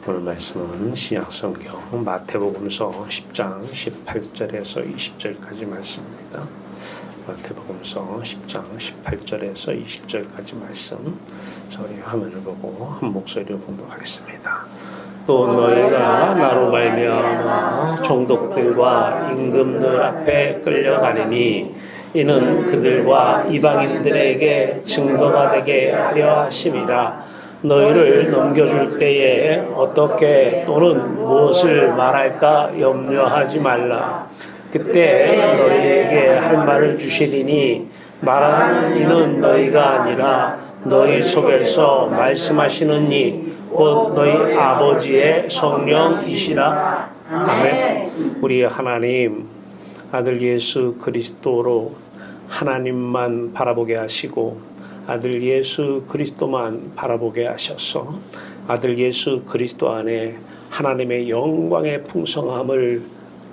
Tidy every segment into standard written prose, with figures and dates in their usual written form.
오늘 말씀은 신약성경 마태복음서 10장 18절에서 20절까지 말씀입니다. 마태복음서 10장 18절에서 20절까지 말씀 저희 화면을 보고 한 목소리로 봉독하겠습니다. 또 너희가 나로 말미암아 총독들과 임금들 앞에 끌려가리니 이는 그들과 이방인들에게 증거가 되게 하려 하심이라. 너희를 넘겨줄 때에 어떻게 또는 무엇을 말할까 염려하지 말라. 그때 너희에게 할 말을 주시리니 말하는 이는 너희가 아니라 너희 속에서 말씀하시는 이 곧 너희 아버지의 성령이시라. 아멘. 우리 하나님 아들 예수 그리스도로 하나님만 바라보게 하시고 아들 예수 그리스도만 바라보게 하셔서 아들 예수 그리스도 안에 하나님의 영광의 풍성함을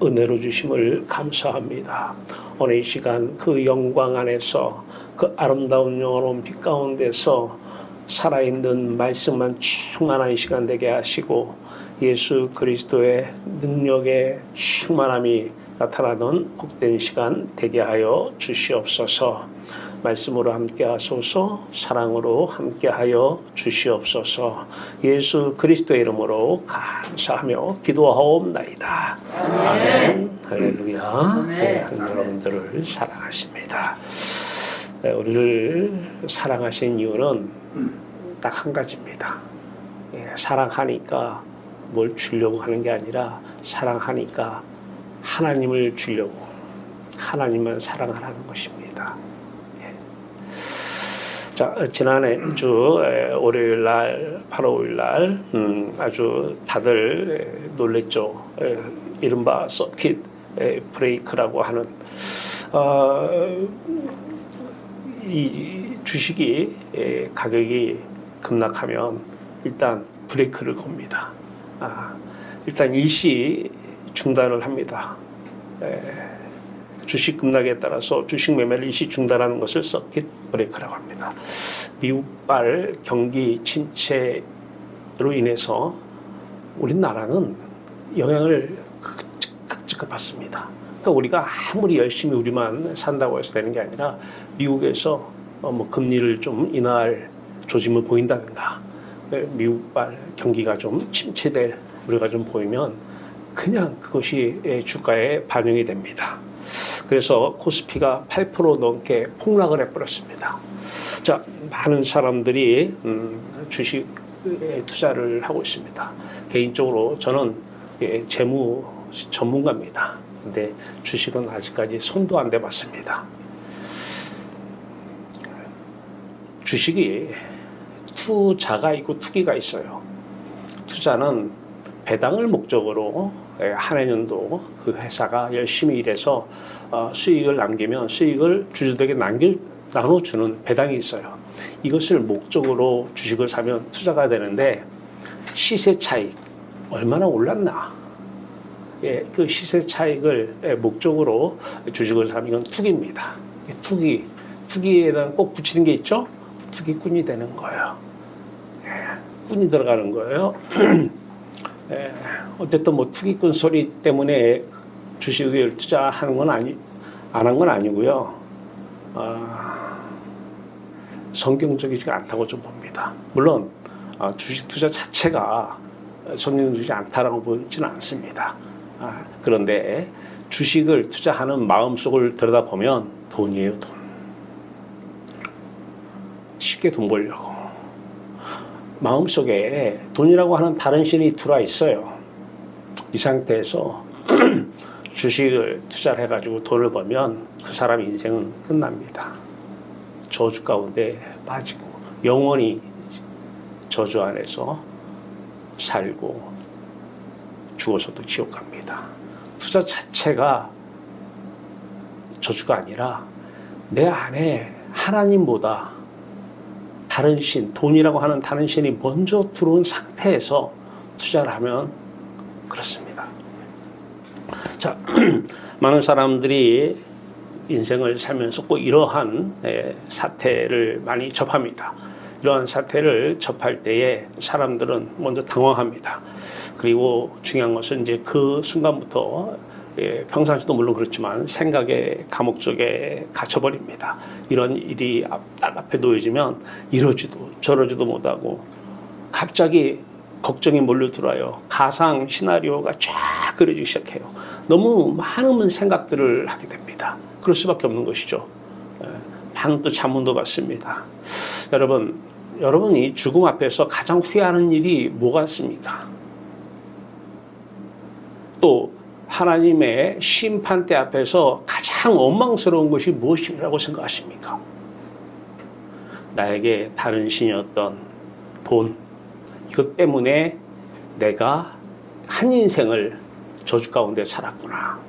은혜로 주심을 감사합니다. 오늘 이 시간 그 영광 안에서 그 아름다운 영화로운 빛 가운데서 살아있는 말씀만 충만한 시간 되게 하시고 예수 그리스도의 능력의 충만함이 나타나는 복된 시간 되게 하여 주시옵소서. 말씀으로 함께 하소서. 사랑으로 함께 하여 주시옵소서. 예수 그리스도의 이름으로 감사하며 기도하옵나이다. 아멘. 할렐루야. 네, 여러분들을 사랑하십니다. 네, 우리를 사랑하신 이유는 딱 한 가지입니다. 예, 사랑하니까 뭘 주려고 하는 게 아니라 사랑하니까 하나님을 주려고 하나님만 사랑하라는 것입니다. 자, 지난해 주 월요일 날, 8월 5일 날, 아주 다들 놀랬죠. 이른바 서킷 브레이크라고 하는, 이 주식이 가격이 급락하면 일단 브레이크를 겁니다. 일단 일시 중단을 합니다. 주식 급락에 따라서 주식 매매를 일시 중단하는 것을 서킷 브레이크라고 합니다. 미국발 경기 침체로 인해서 우리나라는 영향을 극적극 받습니다. 그러니까 우리가 아무리 열심히 우리만 산다고 해서 되는 게 아니라 미국에서 뭐 금리를 좀 인하할 조짐을 보인다든가 미국발 경기가 좀 침체될 우리가 좀 보이면 그냥 그것이 주가에 반영이 됩니다. 그래서 코스피가 8% 넘게 폭락을 해버렸습니다. 자, 많은 사람들이 주식에 투자를 하고 있습니다. 개인적으로 저는 재무 전문가입니다. 근데 주식은 아직까지 손도 안 대봤습니다. 주식이 투자가 있고 투기가 있어요. 투자는 배당을 목적으로 한 해년도 그 회사가 열심히 일해서 수익을 남기면 수익을 주주들에게 나눠주는 배당이 있어요. 이것을 목적으로 주식을 사면 투자가 되는데 시세 차익 얼마나 올랐나? 그 시세 차익을 목적으로 주식을 사면 이건 투기입니다. 투기에다 꼭 붙이는 게 있죠? 투기꾼이 되는 거예요. 꾼이 들어가는 거예요. 어쨌든 뭐 투기꾼 소리 때문에 주식을 투자하는 건 안 한 건 아니고요. 성경적이지 않다고 좀 봅니다. 물론 주식 투자 자체가 성경적이지 않다라고 보지는 않습니다. 그런데 주식을 투자하는 마음속을 들여다보면 돈이에요, 돈. 쉽게 돈 벌려고. 마음속에 돈이라고 하는 다른 신이 들어와 있어요. 이 상태에서 주식을 투자를 해가지고 돈을 벌면 그 사람 인생은 끝납니다. 저주 가운데 빠지고 영원히 저주 안에서 살고 죽어서도 지옥 갑니다. 투자 자체가 저주가 아니라 내 안에 하나님보다 다른 신, 돈이라고 하는 다른 신이 먼저 들어온 상태에서 투자를 하면 그렇습니다. 자, 많은 사람들이 인생을 살면서 꼭 이러한 사태를 많이 접합니다. 이러한 사태를 접할 때에 사람들은 먼저 당황합니다. 그리고 중요한 것은 이제 그 순간부터 평상시도 물론 그렇지만 생각의 감옥 속에 갇혀버립니다. 이런 일이 딱 앞에 놓여지면 이러지도 저러지도 못하고 갑자기 걱정이 몰려들어요. 가상 시나리오가 쫙 그려지기 시작해요. 너무 많은 생각들을 하게 됩니다. 그럴 수밖에 없는 것이죠. 많은 또 자문도 받습니다. 여러분이 죽음 앞에서 가장 후회하는 일이 뭐가 있습니까? 또 하나님의 심판대 앞에서 가장 원망스러운 것이 무엇이라고 생각하십니까? 나에게 다른 신이었던 돈, 이것 때문에 내가 한 인생을 저주 가운데 살았구나.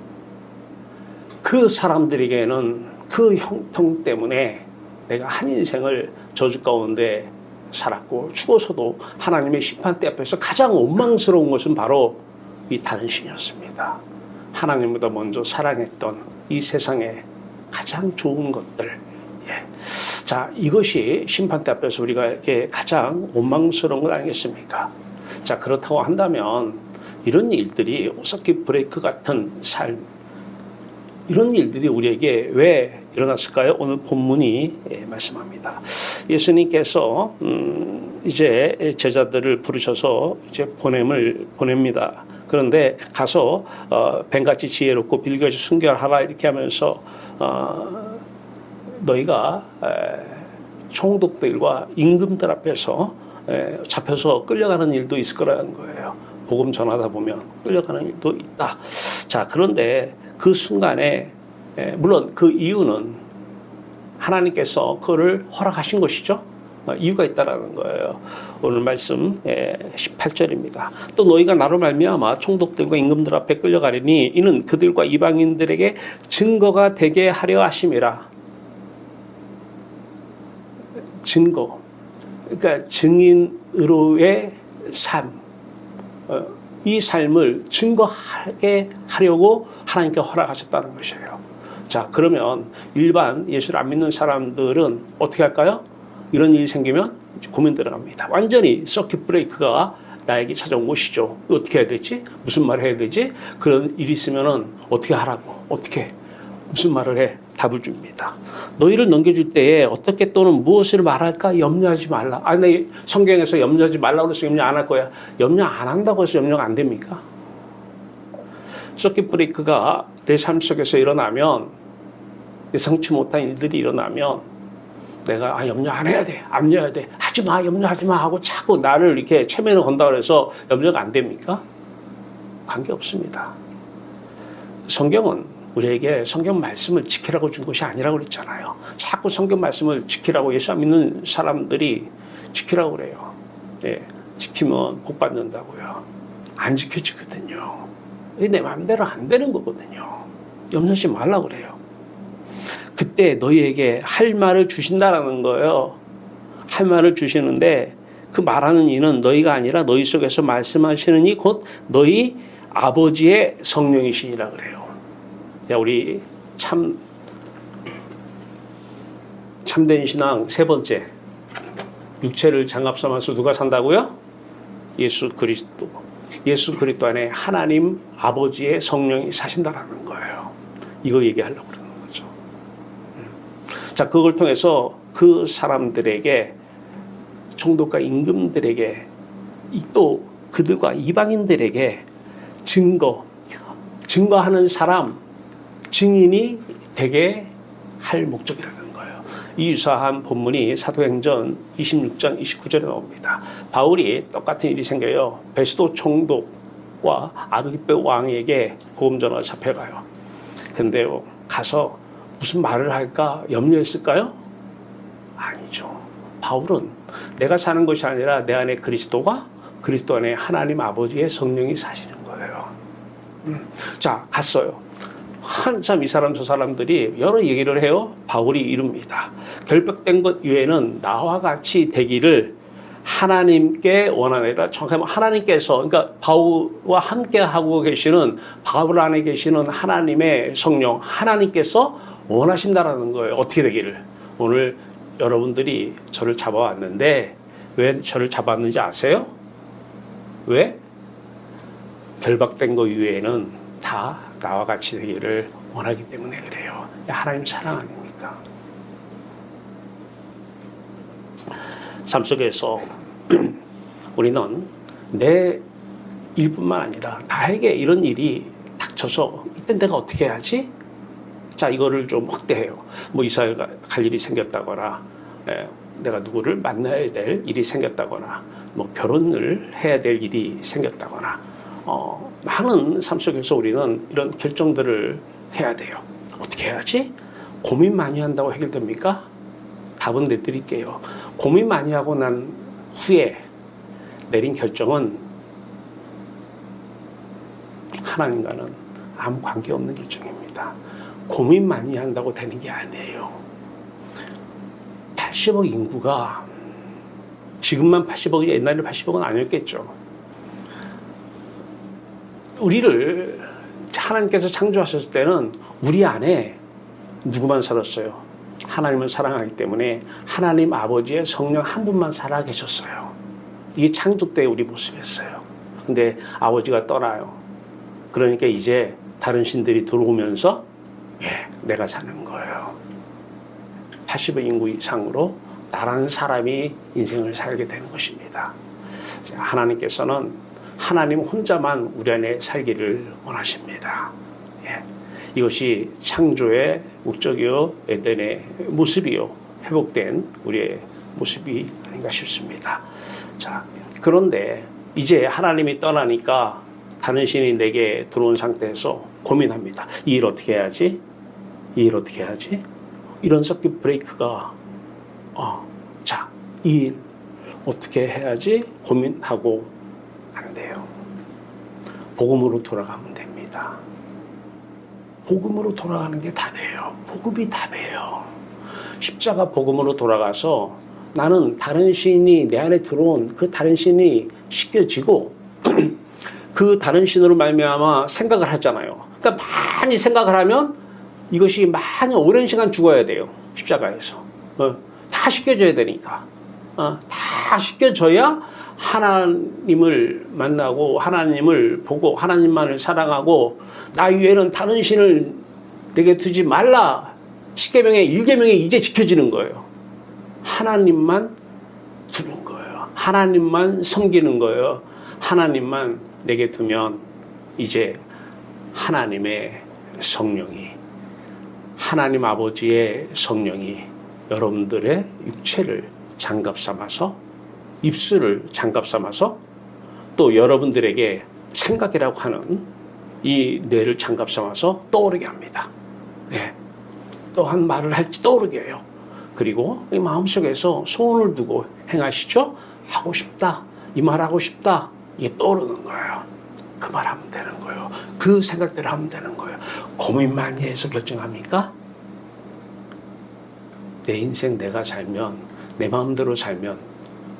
그 사람들에게는 그 형통 때문에 내가 한 인생을 저주 가운데 살았고 죽어서도 하나님의 심판대 앞에서 가장 원망스러운 것은 바로 이 다른 신이었습니다. 하나님보다 먼저 사랑했던 이 세상의 가장 좋은 것들. 자, 이것이 심판대 앞에서 우리가 가장 원망스러운 것 아니겠습니까? 자, 그렇다고 한다면 이런 일들이 서킷 브레이크 같은 삶, 이런 일들이 우리에게 왜 일어났을까요? 오늘 본문이 말씀합니다. 예수님께서 이제 제자들을 부르셔서 이제 보냅니다. 그런데 가서 뱀같이 지혜롭고 빌같이 순결하라 이렇게 하면서 너희가 총독들과 임금들 앞에서 잡혀서 끌려가는 일도 있을 거라는 거예요. 복음 전하다 보면 끌려가는 일도 있다. 자, 그런데 그 순간에 물론 그 이유는 하나님께서 그거를 허락하신 것이죠. 이유가 있다라는 거예요. 오늘 말씀 18절입니다. 또 너희가 나로 말미암아 총독들과 임금들 앞에 끌려가리니 이는 그들과 이방인들에게 증거가 되게 하려 하심이라. 증거, 그러니까 증인으로의 삶, 이 삶을 증거하게 하려고 하나님께 허락하셨다는 것이에요. 자, 그러면 일반 예수를 안 믿는 사람들은 어떻게 할까요? 이런 일이 생기면 고민 들어갑니다. 완전히 서킷 브레이크가 나에게 찾아온 것이죠. 어떻게 해야 되지? 무슨 말을 해야 되지? 그런 일이 있으면 어떻게 하라고? 어떻게? 무슨 말을 해? 답을 줍니다. 너희를 넘겨줄 때에 어떻게 또는 무엇을 말할까 염려하지 말라. 아니, 성경에서 염려하지 말라고 해서 염려 안 할 거야. 염려 안 한다고 해서 염려가 안 됩니까? 서킷 브레이크가 내 삶 속에서 일어나면, 예상치 못한 일들이 일어나면 내가 염려 안 해야 돼. 안 해야 돼. 하지 마. 염려하지 마. 하고 자꾸 나를 이렇게 체면을 건다고 해서 염려가 안 됩니까? 관계없습니다. 성경은 우리에게 성경 말씀을 지키라고 준 것이 아니라고 그랬잖아요. 자꾸 성경 말씀을 지키라고 예수 안 믿는 사람들이 지키라고 그래요. 지키면 복 받는다고요. 안 지켜지거든요. 내 마음대로 안 되는 거거든요. 염려하지 말라고 그래요. 그때 너희에게 할 말을 주신다라는 거예요. 할 말을 주시는데 그 말하는 이는 너희가 아니라 너희 속에서 말씀하시는 이 곧 너희 아버지의 성령이시니라 그래요. 야, 우리 참된 신앙 세 번째, 육체를 장갑 삼아서 누가 산다고요? 예수 그리스도. 예수 그리스도 안에 하나님 아버지의 성령이 사신다라는 거예요. 이거 얘기하려고 그러는 거죠. 자, 그걸 통해서 그 사람들에게, 총독과 임금들에게, 또 그들과 이방인들에게 증거하는 사람, 증인이 되게 할 목적이라는 거예요. 이 유사한 본문이 사도행전 26장 29절에 나옵니다. 바울이 똑같은 일이 생겨요. 베스도 총독과 아그리빠 왕에게 복음 전화가 잡혀가요. 근데 가서 무슨 말을 할까 염려했을까요? 아니죠. 바울은 내가 사는 것이 아니라 내 안에 그리스도가, 그리스도 안에 하나님 아버지의 성령이 사시는 거예요. 자, 갔어요. 한참 이 사람 저 사람들이 여러 얘기를 해요. 바울이 이릅니다. 결백된 것 외에는 나와 같이 되기를 하나님께 원하노라. 정확하면 하나님께서, 그러니까 바울과 함께 하고 계시는, 바울 안에 계시는 하나님의 성령, 하나님께서 원하신다라는 거예요. 어떻게 되기를. 오늘 여러분들이 저를 잡아왔는데 왜 저를 잡았는지 아세요? 왜? 결박된 거 이외에는 다 나와 같이 되기를 원하기 때문에 그래요. 하나님 사랑 아닙니까? 삶 속에서 우리는 내 일뿐만 아니라 나에게 이런 일이 닥쳐서 이때 내가 어떻게 해야지? 자, 이거를 좀 확대해요. 뭐 이사를 갈 일이 생겼다거나, 내가 누구를 만나야 될 일이 생겼다거나, 뭐 결혼을 해야 될 일이 생겼다거나, 많은 삶 속에서 우리는 이런 결정들을 해야 돼요. 어떻게 해야지? 고민 많이 한다고 해결됩니까? 답은 내드릴게요. 고민 많이 하고 난 후에 내린 결정은 하나님과는 아무 관계없는 결정입니다. 고민 많이 한다고 되는 게 아니에요. 80억 인구가 지금만 80억이 옛날에 80억은 아니었겠죠. 우리를 하나님께서 창조하셨을 때는 우리 안에 누구만 살았어요? 하나님을 사랑하기 때문에 하나님 아버지의 성령 한 분만 살아 계셨어요. 이게 창조 때 우리 모습이었어요. 근데 아버지가 떠나요. 그러니까 이제 다른 신들이 들어오면서 내가 사는 거예요. 80억 인구 이상으로 나라는 사람이 인생을 살게 되는 것입니다. 하나님께서는 하나님 혼자만 우리 안에 살기를 원하십니다. 이것이 창조의 목적이요, 에덴의 모습이요, 회복된 우리의 모습이 아닌가 싶습니다. 자, 그런데 이제 하나님이 떠나니까 다른 신이 내게 들어온 상태에서 고민합니다. 이 일 어떻게 해야지? 이 일 어떻게 해야지? 이런 서킷 브레이크가 자, 이 일 어떻게 해야지? 고민하고 안 돼요. 복음으로 돌아가면 됩니다. 복음으로 돌아가는 게 답이에요. 복음이 답이에요. 십자가 복음으로 돌아가서 나는 다른 신이 내 안에 들어온 그 다른 신이 씻겨지고 그 다른 신으로 말미암아 생각을 하잖아요. 그러니까 많이 생각을 하면 이것이 많이 오랜 시간 죽어야 돼요. 십자가에서. 다 씻겨져야 되니까. 다 씻겨져야 하나님을 만나고 하나님을 보고 하나님만을 사랑하고 나 위에는 다른 신을 내게 두지 말라. 10계명의 1계명이 이제 지켜지는 거예요. 하나님만 두는 거예요. 하나님만 섬기는 거예요. 하나님만 내게 두면 이제 하나님의 성령이, 하나님 아버지의 성령이 여러분들의 육체를 장갑 삼아서, 입술을 장갑 삼아서 또 여러분들에게 생각이라고 하는 이 뇌를 장갑 삼아서 떠오르게 합니다. 또한 말을 할지 떠오르게 해요. 그리고 이 마음속에서 소원을 두고 행하시죠? 하고 싶다. 이 말 하고 싶다. 이게 떠오르는 거예요. 그 말 하면 되는 거예요. 그 생각대로 하면 되는 거예요. 고민 많이 해서 결정합니까? 내 인생 내가 살면, 내 마음대로 살면,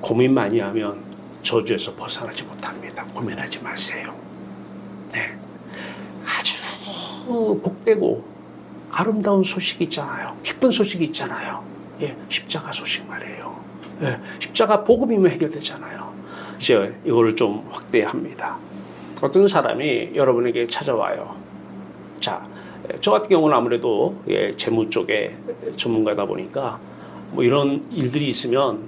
고민 많이 하면 저주에서 벗어나지 못합니다. 고민하지 마세요. 아주 복되고 아름다운 소식이 있잖아요. 기쁜 소식이 있잖아요. 십자가 소식 말이에요. 십자가 복음이면 해결되잖아요. 이제 이거를 좀 확대합니다. 어떤 사람이 여러분에게 찾아와요. 자, 저 같은 경우는 아무래도 재무 쪽에 전문가다 보니까 뭐 이런 일들이 있으면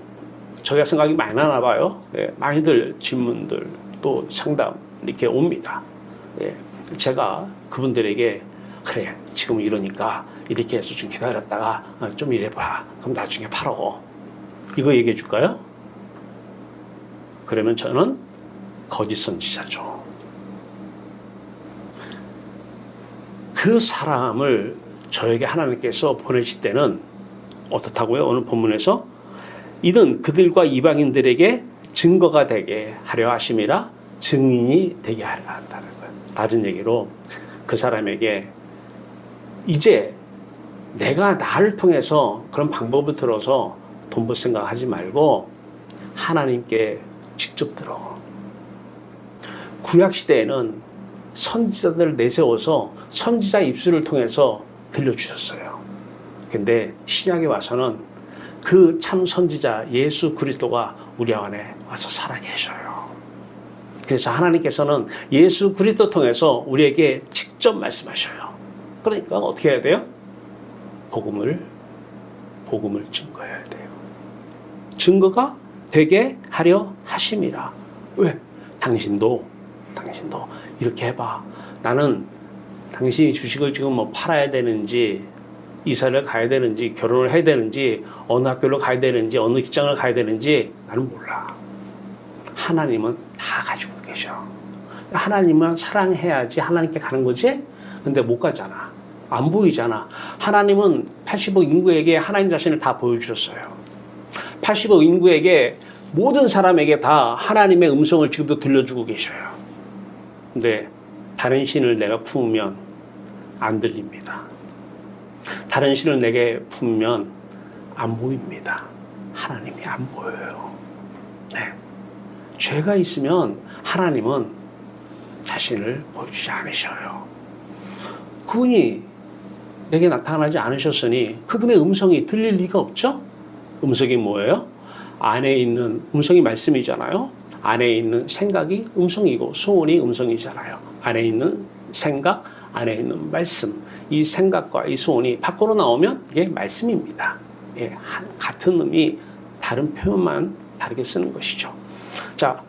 저희가 생각이 많이 나나 봐요. 많이들 질문들 또 상담 이렇게 옵니다. 제가 그분들에게 그래 지금 이러니까 이렇게 해서 좀 기다렸다가 좀 이래봐. 그럼 나중에 팔어. 이거 얘기해 줄까요? 그러면 저는 거짓 선지자죠. 그 사람을 저에게 하나님께서 보내실 때는 어떻다고요? 오늘 본문에서 이는 그들과 이방인들에게 증거가 되게 하려 하심이라 증인이 되게 하려 한다는 거예요. 다른 얘기로 그 사람에게 이제 내가 나를 통해서 그런 방법을 들어서 돈 벌 생각하지 말고 하나님께 직접 들어. 구약시대에는 선지자들을 내세워서 선지자 입술을 통해서 들려주셨어요. 근데 신약에 와서는 그 참 선지자 예수 그리스도가 우리 안에 와서 살아계셔요. 그래서 하나님께서는 예수 그리스도 통해서 우리에게 직접 말씀하셔요. 그러니까 어떻게 해야 돼요? 복음을 증거해야 돼요. 증거가 되게 하려 하심이라. 왜? 당신도 이렇게 해봐. 나는 당신이 주식을 지금 뭐 팔아야 되는지, 이사를 가야 되는지, 결혼을 해야 되는지, 어느 학교를 가야 되는지, 어느 직장을 가야 되는지 나는 몰라. 하나님은 다 가지고 계셔. 하나님은 사랑해야지 하나님께 가는 거지? 근데 못 가잖아. 안 보이잖아. 하나님은 80억 인구에게 하나님 자신을 다 보여주셨어요. 80억 인구에게 모든 사람에게 다 하나님의 음성을 지금도 들려주고 계셔요. 근데 다른 신을 내가 품으면 안 들립니다. 다른 신을 내게 품으면 안 보입니다. 하나님이 안 보여요. 네. 죄가 있으면 하나님은 자신을 보여주지 않으셔요. 그분이 내게 나타나지 않으셨으니 그분의 음성이 들릴 리가 없죠? 음성이 뭐예요? 안에 있는 음성이 말씀이잖아요. 안에 있는 생각이 음성이고 소원이 음성이잖아요. 안에 있는 생각, 안에 있는 말씀. 이 생각과 이 소원이 밖으로 나오면 이게 말씀입니다. 예, 같은 의미, 다른 표현만 다르게 쓰는 것이죠. 자,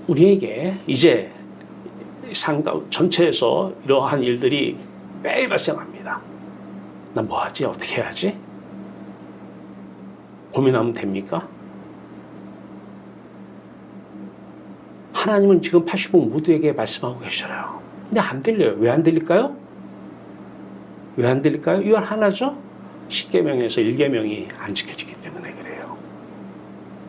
우리에게 이제 전체에서 이러한 일들이 매일 발생합니다. 난 뭐 하지? 어떻게 해야지? 고민하면 됩니까? 하나님은 지금 80억 모두에게 말씀하고 계셔요. 근데 안 들려요. 왜 안 들릴까요? 왜 안 들릴까요? 이건 하나죠? 10계명에서 1계명이 안 지켜지기 때문에 그래요.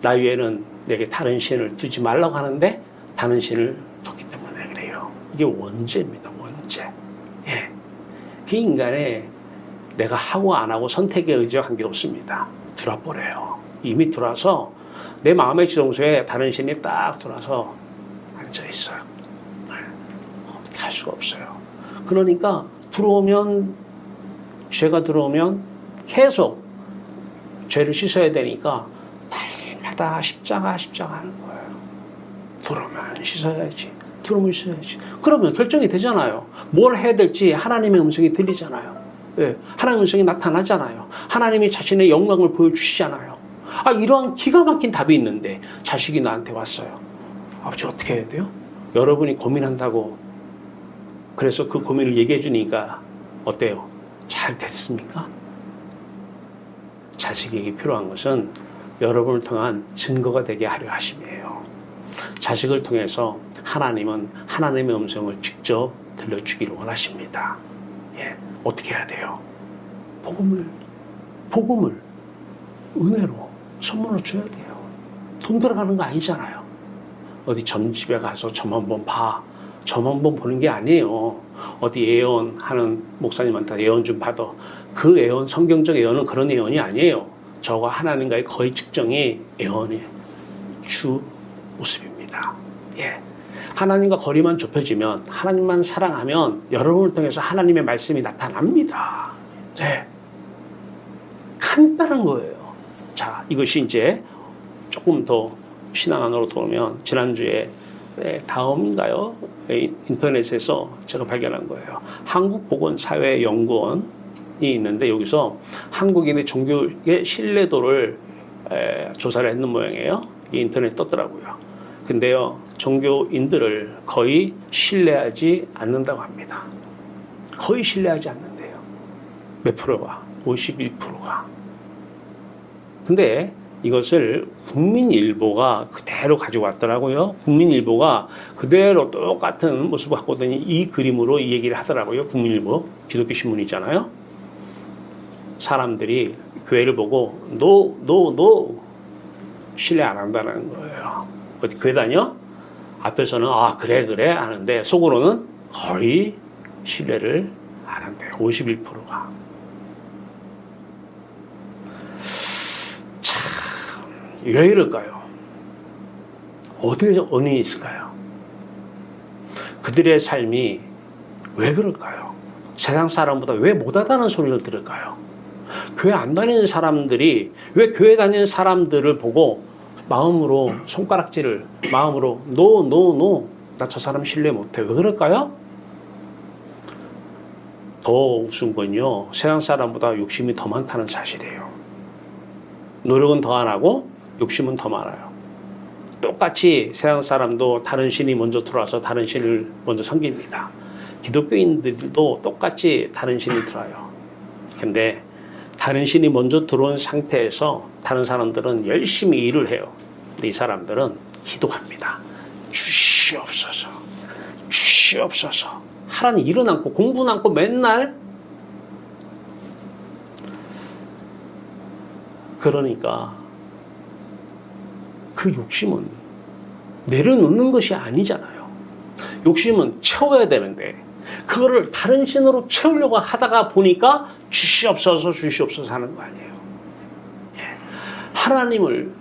나 외에는 내게 다른 신을 두지 말라고 하는데 다른 신을 뒀기 때문에 그래요. 이게 원죄입니다. 원죄. 예. 그 인간의 내가 하고 안 하고 선택의 의지와 관계없습니다. 들어버려요. 이미 들어와서 내 마음의 지동소에 다른 신이 딱 들어와서 앉아있어요. 어떻게 할 수가 없어요. 그러니까 죄가 들어오면 계속 죄를 씻어야 되니까 날마다 십자가 하는 거예요. 들어오면 씻어야지. 들어오면 씻어야지. 그러면 결정이 되잖아요. 뭘 해야 될지 하나님의 음성이 들리잖아요. 네, 하나님의 음성이 나타나잖아요. 하나님이 자신의 영광을 보여주시잖아요. 이러한 기가 막힌 답이 있는데 자식이 나한테 왔어요. 아버지 어떻게 해야 돼요? 여러분이 고민한다고 그래서 그 고민을 얘기해 주니까 어때요? 잘 됐습니까? 자식에게 필요한 것은 여러분을 통한 증거가 되게 하려 하심이에요. 자식을 통해서 하나님은 하나님의 음성을 직접 들려주기를 원하십니다. 예, 어떻게 해야 돼요? 복음을 은혜로 선물로 줘야 돼요. 돈 들어가는 거 아니잖아요. 어디 점집에 가서 점 한번 봐. 점 한번 보는 게 아니에요. 어디 예언하는 목사님한테 예언 좀 받아. 그 예언, 성경적 예언은 그런 예언이 아니에요. 저와 하나님과의 거의 측정이 예언의 주 모습입니다. 예. 하나님과 거리만 좁혀지면, 하나님만 사랑하면 여러분을 통해서 하나님의 말씀이 나타납니다. 네. 간단한 거예요. 자, 이것이 이제 조금 더 신앙 안으로 들어오면, 지난주에 다음인가요? 인터넷에서 제가 발견한 거예요. 한국보건사회연구원이 있는데 여기서 한국인의 종교의 신뢰도를 조사를 했는 모양이에요. 이 인터넷에 떴더라고요. 근데요, 종교인들을 거의 신뢰하지 않는다고 합니다. 거의 신뢰하지 않는데요. 몇 프로가? 51%가. 근데 이것을 국민일보가 그대로 가지고 왔더라고요. 국민일보가 그대로 똑같은 모습을 갖고 오더니 이 그림으로 이 얘기를 하더라고요. 국민일보, 기독교 신문이잖아요. 사람들이 교회를 보고 너 신뢰 안 한다는 거예요. 어디 교회 다녀? 앞에서는 그래 하는데 속으로는 거의 신뢰를 안 한대요. 51%가. 왜 이럴까요? 어디에 원인이 있을까요? 그들의 삶이 왜 그럴까요? 세상 사람보다 왜 못하다는 소리를 들을까요? 교회 안 다니는 사람들이 왜 교회 다니는 사람들을 보고 마음으로 손가락질을 마음으로 노 나 저 사람 신뢰 못해. 왜 그럴까요? 더 우스운 건요, 세상 사람보다 욕심이 더 많다는 사실이에요. 노력은 더 안 하고 욕심은 더 많아요. 똑같이 세상 사람도 다른 신이 먼저 들어와서 다른 신을 먼저 섬깁니다. 기독교인들도 똑같이 다른 신이 들어와요. 근데 다른 신이 먼저 들어온 상태에서 다른 사람들은 열심히 일을 해요. 근데 이 사람들은 기도합니다. 주시옵소서, 주시옵소서. 하라는 일은 않고 공부는 않고 맨날. 그러니까 그 욕심은 내려놓는 것이 아니잖아요. 욕심은 채워야 되는데 그거를 다른 신으로 채우려고 하다가 보니까 주시옵소서 주시옵소서 하는 거 아니에요. 하나님을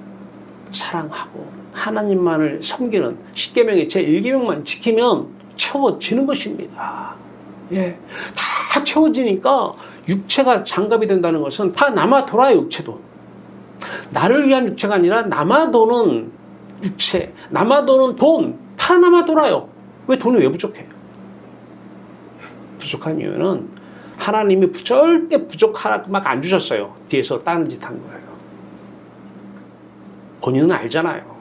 사랑하고 하나님만을 섬기는 십계명의 제1계명만 지키면 채워지는 것입니다. 예, 다 채워지니까 육체가 장갑이 된다는 것은 다 남아 돌아요. 육체도 나를 위한 육체가 아니라 남아 도는 육체, 남아 도는 돈, 다 남아 돌아요. 왜 돈이 왜 부족해요? 부족한 이유는 하나님이 절대 부족하게 막 안 주셨어요. 뒤에서 다른 짓 한 거예요. 본인은 알잖아요.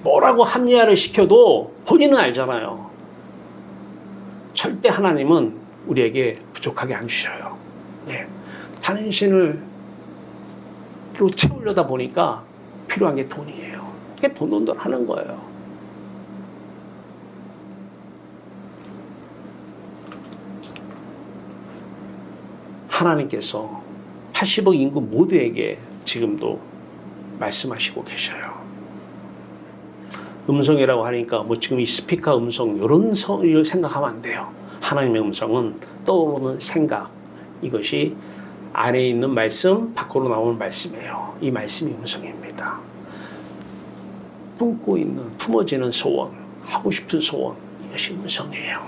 뭐라고 합리화를 시켜도 본인은 알잖아요. 절대 하나님은 우리에게 부족하게 안 주셔요. 네. 다른 신을 채우려다 보니까 필요한 게 돈이에요. 그게 돈 하는 거예요. 하나님께서 80억 인구 모두에게 지금도 말씀하시고 계셔요. 음성이라고 하니까 뭐 지금 이 스피커 음성 이런 생각하면 안 돼요. 하나님의 음성은 떠오르는 생각, 이것이 안에 있는 말씀, 밖으로 나오는 말씀이에요. 이 말씀이 음성입니다. 품고 있는, 품어지는 소원, 하고 싶은 소원, 이것이 음성이에요.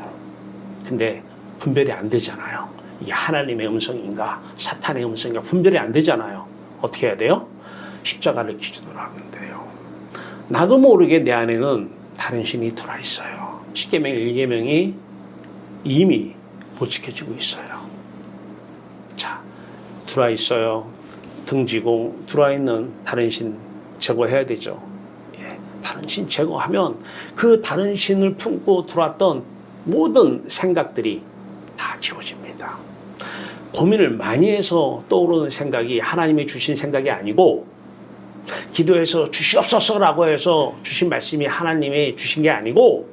근데 분별이 안 되잖아요. 이게 하나님의 음성인가 사탄의 음성인가 분별이 안 되잖아요. 어떻게 해야 돼요? 십자가를 기준으로 하면 돼요. 나도 모르게 내 안에는 다른 신이 들어와 있어요. 십계명 1계명이 이미 못 지켜지고 있어요. 자, 들어와 있어요. 등지고 들어와 있는 다른 신 제거해야 되죠. 예, 다른 신 제거하면 그 다른 신을 품고 들어왔던 모든 생각들이 다 지워집니다. 고민을 많이 해서 떠오르는 생각이 하나님이 주신 생각이 아니고, 기도해서 주시옵소서라고 해서 주신 말씀이 하나님이 주신 게 아니고,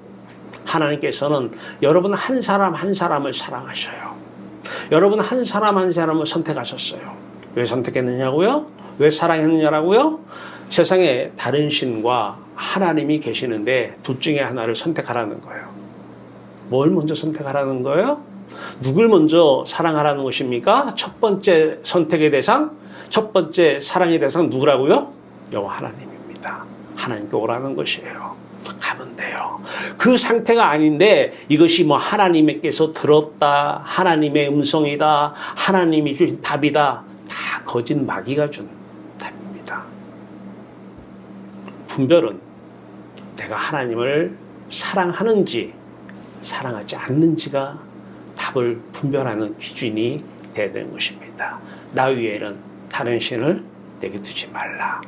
하나님께서는 여러분 한 사람 한 사람을 사랑하셔요. 여러분 한 사람 한 사람을 선택하셨어요. 왜 선택했느냐고요? 왜 사랑했느냐라고요? 세상에 다른 신과 하나님이 계시는데 둘 중에 하나를 선택하라는 거예요. 뭘 먼저 선택하라는 거예요? 누굴 먼저 사랑하라는 것입니까? 첫 번째 선택의 대상, 첫 번째 사랑의 대상 누구라고요? 여호와 하나님입니다. 하나님께 오라는 것이에요. 가면 돼요. 그 상태가 아닌데 이것이 뭐 하나님께서 들었다, 하나님의 음성이다, 하나님이 주신 답이다, 다 거짓 마귀가 준 답입니다. 분별은 내가 하나님을 사랑하는지 사랑하지 않는지가 답을 분별하는 기준이 되어야 되는 것입니다. 나 위에는 다른 신을 내게 두지 말라.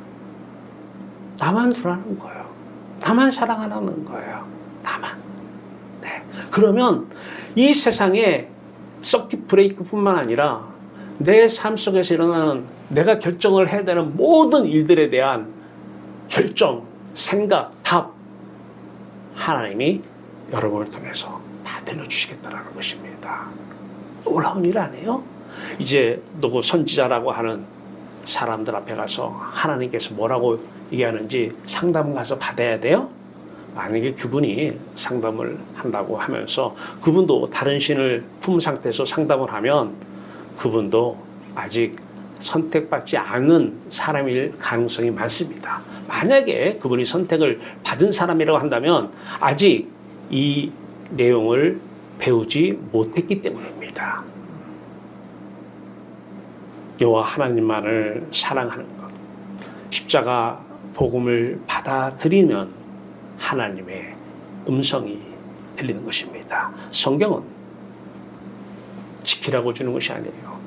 나만 두라는 거예요. 나만 사랑하라는 거예요. 나만. 네. 그러면 이 세상에 서킷 브레이크뿐만 아니라 내 삶 속에서 일어나는 내가 결정을 해야 되는 모든 일들에 대한 결정, 생각, 답, 하나님이 여러분을 통해서 다 들려주시겠다는 것입니다. 놀라운 일 아니에요? 이제 누구 선지자라고 하는 사람들 앞에 가서 하나님께서 뭐라고 얘기하는지 상담 가서 받아야 돼요? 만약에 그분이 상담을 한다고 하면서 그분도 다른 신을 품 상태에서 상담을 하면 그분도 아직 선택받지 않은 사람일 가능성이 많습니다. 만약에 그분이 선택을 받은 사람이라고 한다면 아직 이 내용을 배우지 못했기 때문입니다. 여호와 하나님만을 사랑하는 것, 십자가 복음을 받아들이면 하나님의 음성이 들리는 것입니다. 성경은 지키라고 주는 것이 아니에요.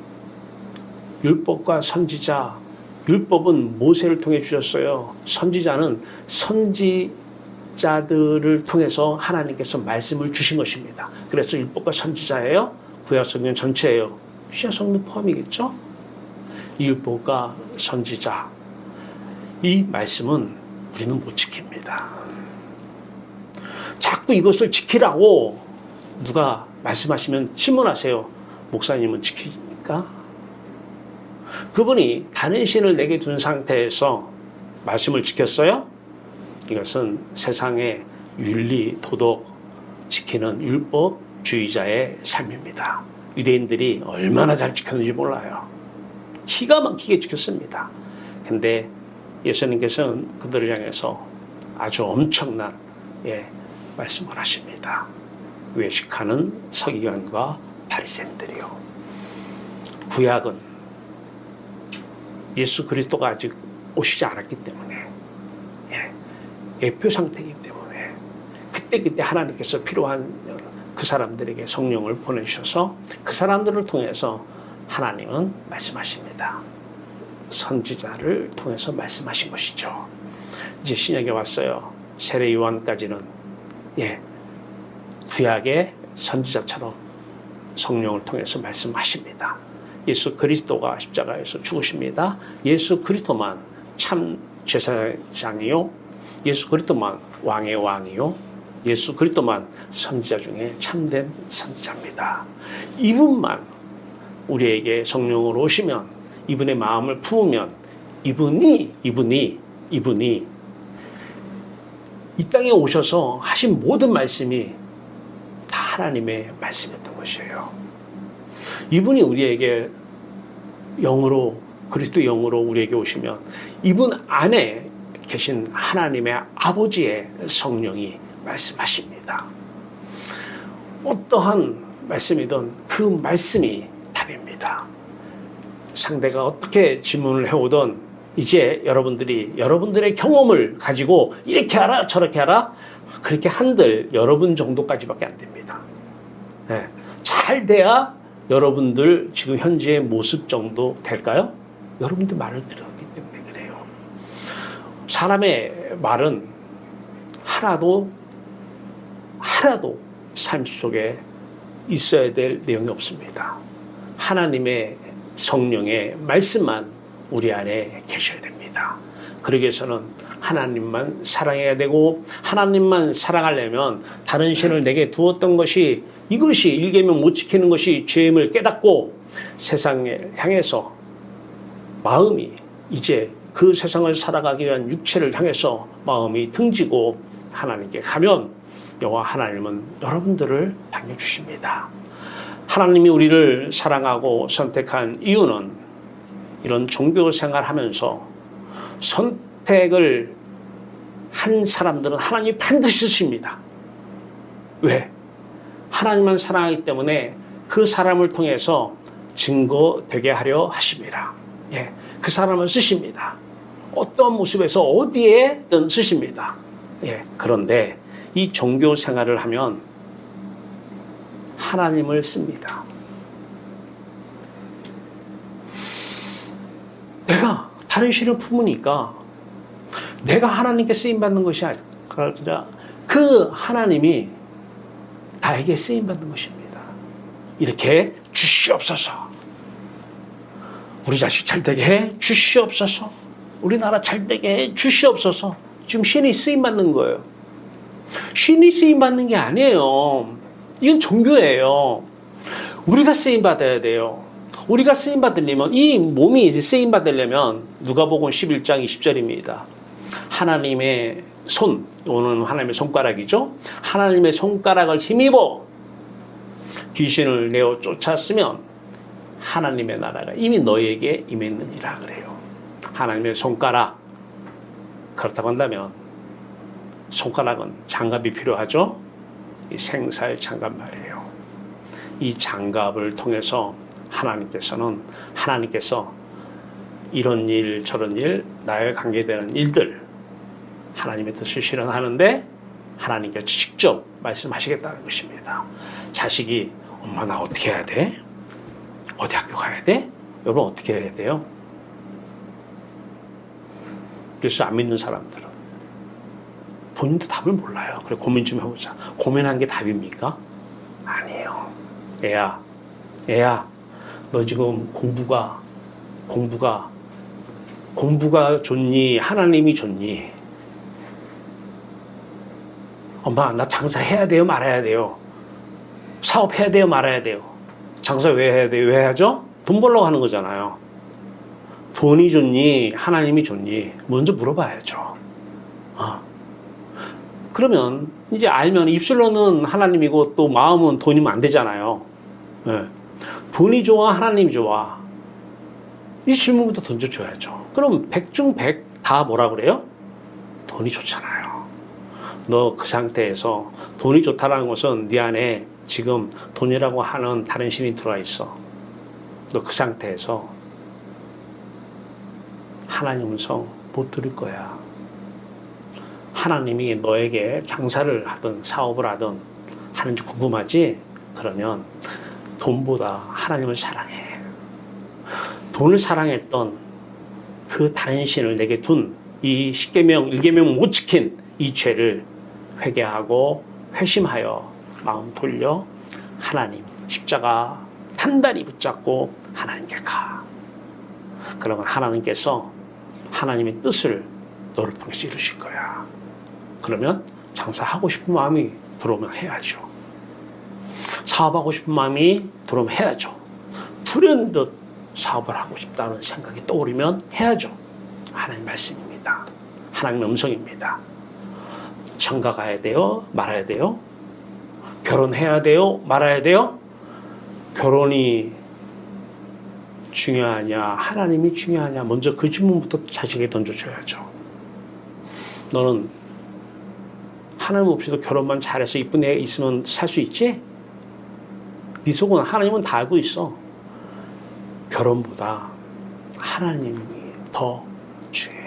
율법과 선지자, 율법은 모세를 통해 주셨어요. 선지자는 선지자들을 통해서 하나님께서 말씀을 주신 것입니다. 그래서 율법과 선지자예요. 구약성경 전체예요. 신약성경 포함이겠죠? 이 율법과 선지자, 이 말씀은 우리는 못 지킵니다. 자꾸 이것을 지키라고 누가 말씀하시면 질문하세요. 목사님은 지킵니까? 그분이 다른 신을 내게 둔 상태에서 말씀을 지켰어요? 이것은 세상의 윤리, 도덕 지키는 율법주의자의 삶입니다. 유대인들이 얼마나 잘 지켰는지 몰라요. 기가 막히게 지켰습니다. 근데 예수님께서는 그들을 향해서 아주 엄청난 말씀을 하십니다. 외식하는 서기관과 바리새인들이요. 구약은 예수 그리스도가 아직 오시지 않았기 때문에 예표 상태이기 때문에 그때 하나님께서 필요한 그 사람들에게 성령을 보내주셔서 그 사람들을 통해서 하나님은 말씀하십니다. 선지자를 통해서 말씀하신 것이죠. 이제 신약에 왔어요. 세례 요한까지는 구약의 선지자처럼 성령을 통해서 말씀하십니다. 예수 그리스도가 십자가에서 죽으십니다. 예수 그리스도만 참 제사장이요, 예수 그리스도만 왕의 왕이요, 예수 그리스도만 선지자 중에 참된 선지자입니다. 이분만 우리에게 성령으로 오시면, 이분의 마음을 품으면 이분이 이 땅에 오셔서 하신 모든 말씀이 다 하나님의 말씀이었던 것이에요. 이분이 우리에게 영으로, 그리스도 영으로 우리에게 오시면 이분 안에 계신 하나님의 아버지의 성령이 말씀하십니다. 어떠한 말씀이든 그 말씀이 답입니다. 상대가 어떻게 질문을 해오든 이제 여러분들의 경험을 가지고 이렇게 하라 저렇게 하라 그렇게 한들 여러분 정도까지밖에 안 됩니다. 잘 돼야 여러분들 지금 현재의 모습 정도 될까요? 여러분들 말을 들었기 때문에 그래요. 사람의 말은 하나도 삶 속에 있어야 될 내용이 없습니다. 하나님의 성령의 말씀만 우리 안에 계셔야 됩니다. 그러기 위해서는 하나님만 사랑해야 되고, 하나님만 사랑하려면 다른 신을 내게 두었던 것이, 이것이 일계명 못 지키는 것이 죄임을 깨닫고 세상에 향해서 마음이 이제 그 세상을 살아가기 위한 육체를 향해서 마음이 등지고 하나님께 가면 여호와 하나님은 여러분들을 반겨주십니다. 하나님이 우리를 사랑하고 선택한 이유는 이런 종교 생활하면서 선택을 한 사람들은 하나님이 반드시 쓰십니다. 왜? 하나님만 사랑하기 때문에 그 사람을 통해서 증거되게 하려 하십니다. 그 사람을 쓰십니다. 어떤 모습에서 어디에든 쓰십니다. 그런데 이 종교 생활을 하면 하나님을 씁니다. 내가 다른 신을 품으니까 내가 하나님께 쓰임받는 것이 아니라 그 하나님이 나에게 쓰임받는 것입니다. 이렇게 주시옵소서. 우리 자식 잘되게 해 주시옵소서. 우리나라 잘되게 해 주시옵소서. 지금 신이 쓰임받는 거예요. 신이 쓰임받는 게 아니에요. 이건 종교예요. 우리가 쓰임받아야 돼요. 우리가 쓰임받으려면, 이 몸이 이제 쓰임받으려면 누가복음 11장 20절입니다. 하나님의 손, 오는 하나님의 손가락이죠. 하나님의 손가락을 힘입어 귀신을 내어 쫓았으면 하나님의 나라가 이미 너희에게 임했느니라 그래요. 하나님의 손가락. 그렇다고 한다면 손가락은 장갑이 필요하죠. 이 생살 장갑 말이에요. 이 장갑을 통해서 하나님께서 이런 일 저런 일 나에 관계되는 일들 하나님의 뜻을 실현하는데 하나님께서 직접 말씀하시겠다는 것입니다. 자식이 엄마 나 어떻게 해야 돼? 어디 학교 가야 돼? 여러분 어떻게 해야 돼요? 그래서 안 믿는 사람들은 본인도 답을 몰라요. 그래 고민 좀 해보자. 고민한 게 답입니까? 아니에요. 애야 너 지금 공부가 좋니? 하나님이 좋니? 엄마 나 장사해야 돼요? 말아야 돼요? 사업해야 돼요? 말아야 돼요? 장사 왜 해야 돼요? 왜 해야죠? 돈 벌려고 하는 거잖아요. 돈이 좋니? 하나님이 좋니? 먼저 물어봐야죠. 그러면 이제 알면 입술로는 하나님이고 또 마음은 돈이면 안 되잖아요. 네. 돈이 좋아? 하나님이 좋아? 이 질문부터 던져줘야죠. 그럼 100중 100 다 뭐라 그래요? 돈이 좋잖아요. 너 그 상태에서 돈이 좋다는 것은 네 안에 지금 돈이라고 하는 다른 신이 들어와 있어. 너 그 상태에서 하나님 음성 못 들을 거야. 하나님이 너에게 장사를 하든 사업을 하든 하는지 궁금하지? 그러면 돈보다 하나님을 사랑해. 돈을 사랑했던 그 다른 신을 내게 둔 이 10계명, 1계명 못 지킨 이 죄를 회개하고 회심하여 마음 돌려 하나님 십자가 단단히 붙잡고 하나님께 가. 그러면 하나님께서 하나님의 뜻을 너를 통해서 이루실 거야. 그러면 장사하고 싶은 마음이 들어오면 해야죠. 사업하고 싶은 마음이 들어오면 해야죠. 불현듯 사업을 하고 싶다는 생각이 떠오르면 해야죠. 하나님 말씀입니다. 하나님 음성입니다. 장가 가야 돼요? 말아야 돼요? 결혼해야 돼요? 말아야 돼요? 결혼이 중요하냐? 하나님이 중요하냐? 먼저 그 질문부터 자식에게 던져줘야죠. 너는 하나님 없이도 결혼만 잘해서 이쁜 애 있으면 살 수 있지? 네 속은 하나님은 다 알고 있어. 결혼보다 하나님이 더 중요해.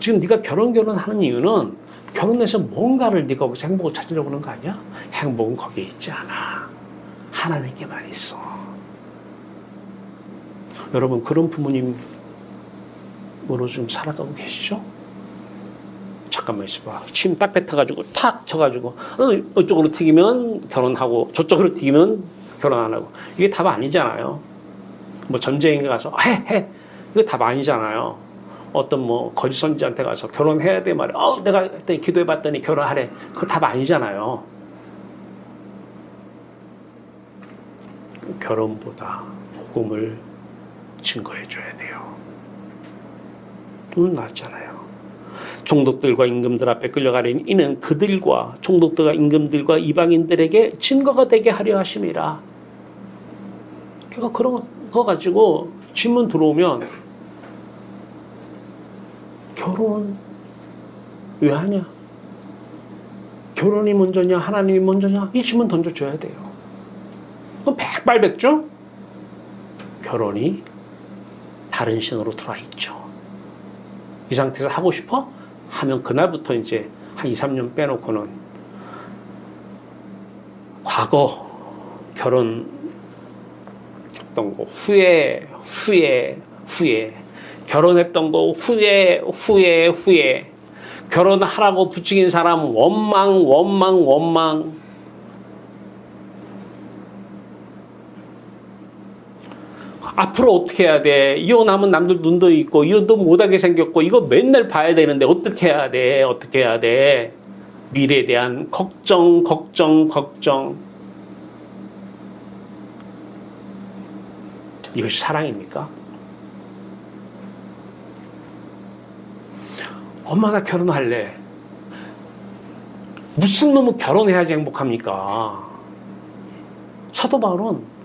지금 네가 결혼하는 이유는 결혼해서 뭔가를 네가 거기서 행복을 찾으려고 하는 거 아니야? 행복은 거기에 있지 않아. 하나님께만 있어. 여러분 그런 부모님으로 좀 살아가고 계시죠? 잠깐만 있어봐. 침 딱 뱉어가지고 탁 쳐가지고 이쪽으로 튀기면 결혼하고 저쪽으로 튀기면 결혼 안 하고 이게 답 아니잖아요. 뭐 전쟁에 가서 해 이거 답 아니잖아요. 어떤 뭐 거짓 선지자한테 가서 결혼해야 돼 말이야. 내가 그때 기도해봤더니 결혼하래. 그거 답 아니잖아요. 결혼보다 복음을 증거해줘야 돼요. 낫잖아요. 총독들과 임금들 앞에 끌려가려니 이는 그들과 총독들과 임금들과 이방인들에게 증거가 되게 하려 하심이라. 그러니까 그런 거 가지고 질문 들어오면 결혼 왜 하냐? 결혼이 먼저냐? 하나님이 먼저냐? 이 질문 던져줘야 돼요. 그럼 백발백중 결혼이 다른 신으로 들어와 있죠. 이 상태에서 하고 싶어? 하면 그날부터 이제 한 2, 3년 빼놓고는 과거 결혼했던 거 후에 결혼했던 거 후에 결혼하라고 부추긴 사람 원망 앞으로 어떻게 해야 돼? 이혼하면 남들 눈도 있고 이혼도 못하게 생겼고 이거 맨날 봐야 되는데 어떻게 해야 돼? 미래에 대한 걱정 이것이 사랑입니까? 엄마 나 결혼할래. 무슨 놈은 결혼해야지 행복합니까? 사도 바울은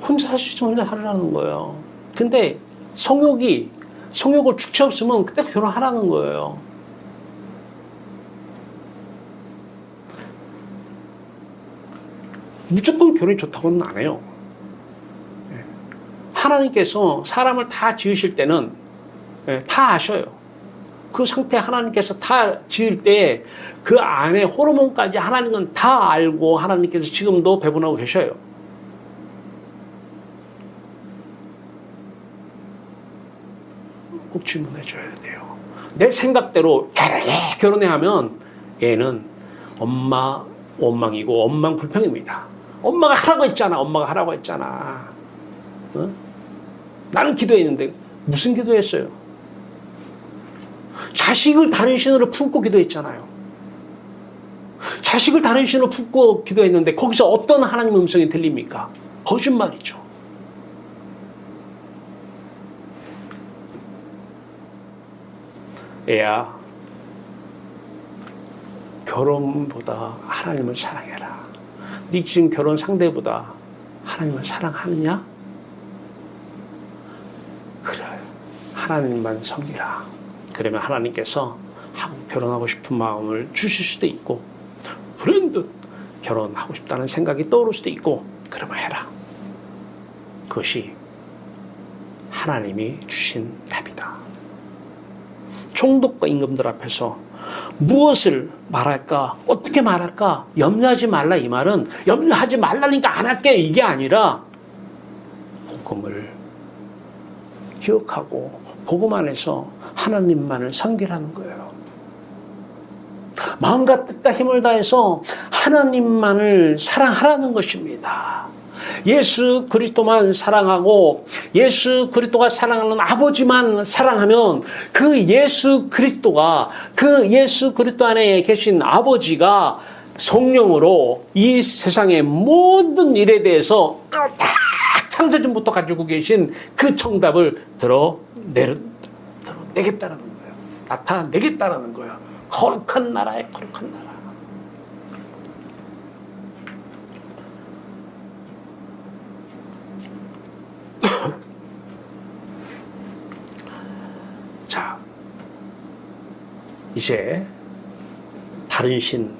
혼자 할 수 있으면 혼자 하라는 거예요. 근데 성욕을 축치 없으면 그때 결혼하라는 거예요. 무조건 결혼이 좋다고는 안 해요. 하나님께서 사람을 다 지으실 때는 다 아셔요. 그 상태 하나님께서 다 지을 때 그 안에 호르몬까지 하나님은 다 알고 하나님께서 지금도 배분하고 계셔요. 꼭 질문해 줘야 돼요. 내 생각대로 결혼해 하면 얘는 엄마 원망이고 원망 불평입니다. 엄마가 하라고 했잖아. 엄마가 하라고 했잖아. 어? 나는 기도했는데 무슨 기도했어요? 자식을 다른 신으로 품고 기도했잖아요. 자식을 다른 신으로 품고 기도했는데 거기서 어떤 하나님 음성이 들립니까? 거짓말이죠. 애야, 결혼보다 하나님을 사랑해라. 네 지금 결혼 상대보다 하나님을 사랑하느냐? 그래, 하나님만 섬기라. 그러면 하나님께서 결혼하고 싶은 마음을 주실 수도 있고 불현듯 결혼하고 싶다는 생각이 떠오를 수도 있고 그러면 해라. 그것이 하나님이 주신 답이다. 총독과 임금들 앞에서 무엇을 말할까? 어떻게 말할까? 염려하지 말라. 이 말은 염려하지 말라니까 안 할게 이게 아니라 복음을 기억하고 복음 안에서 하나님만을 섬기라는 거예요. 마음과 뜻과 힘을 다해서 하나님만을 사랑하라는 것입니다. 예수 그리스도만 사랑하고 예수 그리스도가 사랑하는 아버지만 사랑하면 그 예수 그리스도 안에 계신 아버지가 성령으로 이 세상의 모든 일에 대해서 다 창세전부터 가지고 계신 그 정답을 드러내겠다라는 거예요. 나타내겠다라는 거예요. 거룩한 나라의 거룩한 나라. 자, 이제 다른 신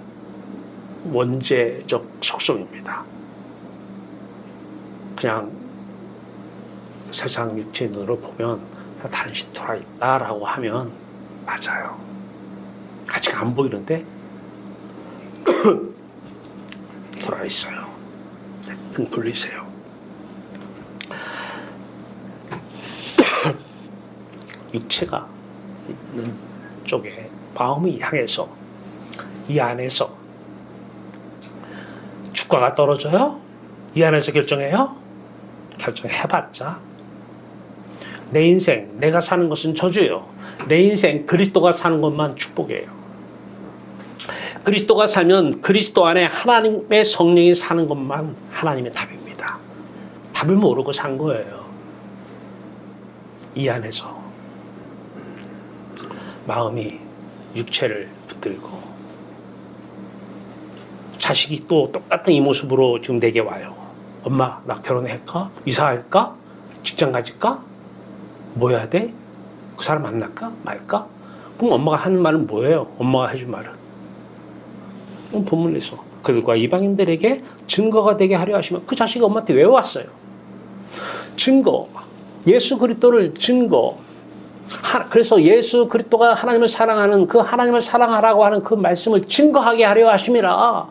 원죄적 속성입니다. 그냥 세상 육체 눈으로 보면 다른 신 들어있다라고 하면 맞아요. 아직 안 보이는데 들어있어요. 등 돌리세요. 육체가 있는 쪽에 마음이 향해서 이 안에서 주가가 떨어져요? 이 안에서 결정해요? 결정해봤자 내 인생 내가 사는 것은 저주예요. 내 인생 그리스도가 사는 것만 축복이에요. 그리스도가 살면 그리스도 안에 하나님의 성령이 사는 것만 하나님의 답입니다. 답을 모르고 산 거예요. 이 안에서 마음이 육체를 붙들고 자식이 또 똑같은 이 모습으로 지금 내게 와요. 엄마 나 결혼할까? 이사할까? 직장 가질까? 뭐 해야 돼? 그 사람 만날까? 말까? 그럼 엄마가 하는 말은 뭐예요? 엄마가 해준 말은 본문에서 그들과 이방인들에게 증거가 되게 하려 하시면 그 자식이 엄마한테 왜 왔어요? 증거, 예수 그리스도를 증거. 그래서 예수 그리스도가 하나님을 사랑하는 그 하나님을 사랑하라고 하는 그 말씀을 증거하게 하려 하심이라.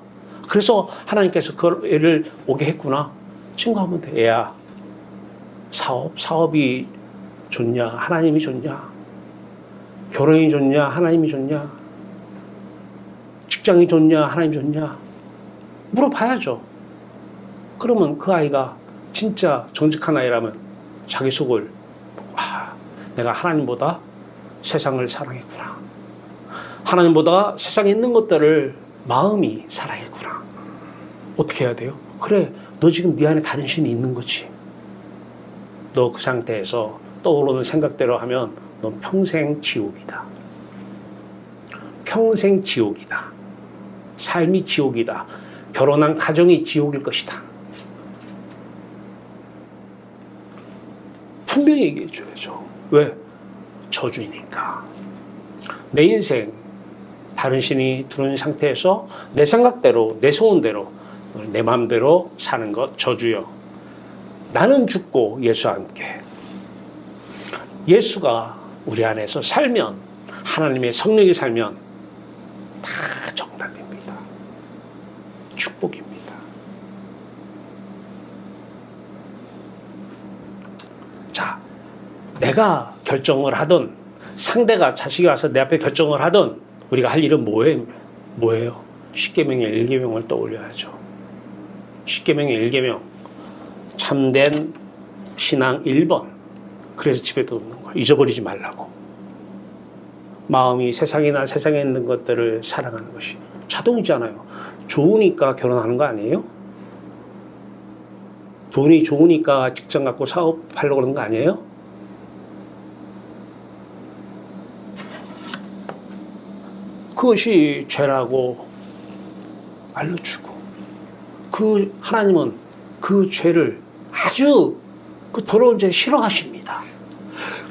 그래서 하나님께서 그 애를 오게 했구나. 증거하면 돼. 애야, 사업이 좋냐? 하나님이 좋냐? 결혼이 좋냐? 하나님이 좋냐? 직장이 좋냐? 하나님이 좋냐? 물어봐야죠. 그러면 그 아이가 진짜 정직한 아이라면 자기 속을 내가 하나님보다 세상을 사랑했구나. 하나님보다 세상에 있는 것들을 마음이 사랑했구나. 어떻게 해야 돼요? 그래, 너 지금 네 안에 다른 신이 있는 거지. 너 그 상태에서 떠오르는 생각대로 하면 넌 평생 지옥이다. 평생 지옥이다. 삶이 지옥이다. 결혼한 가정이 지옥일 것이다. 분명히 얘기해 줘야죠. 왜? 저주니까. 내 인생 다른 신이 들어온 상태에서 내 생각대로 내 소원대로 내 마음대로 사는 것 저주요. 나는 죽고 예수와 함께. 예수가 우리 안에서 살면, 하나님의 성령이 살면 다 정답입니다. 축복입니다. 자, 내가 결정을 하든 상대가 자식이 와서 내 앞에 결정을 하든 우리가 할 일은 뭐예요? 십계명의 1계명을 떠올려야죠. 십계명의 1계명, 참된 신앙 1번. 그래서 집에 두는 거 잊어버리지 말라고. 마음이 세상에 있는 것들을 사랑하는 것이 자동이잖아요. 좋으니까 결혼하는 거 아니에요? 돈이 좋으니까 직장 갖고 사업하려고 그러는 거 아니에요? 그것이 죄라고 알려주고, 그 하나님은 그 죄를 아주 그 더러운 죄 싫어하십니다.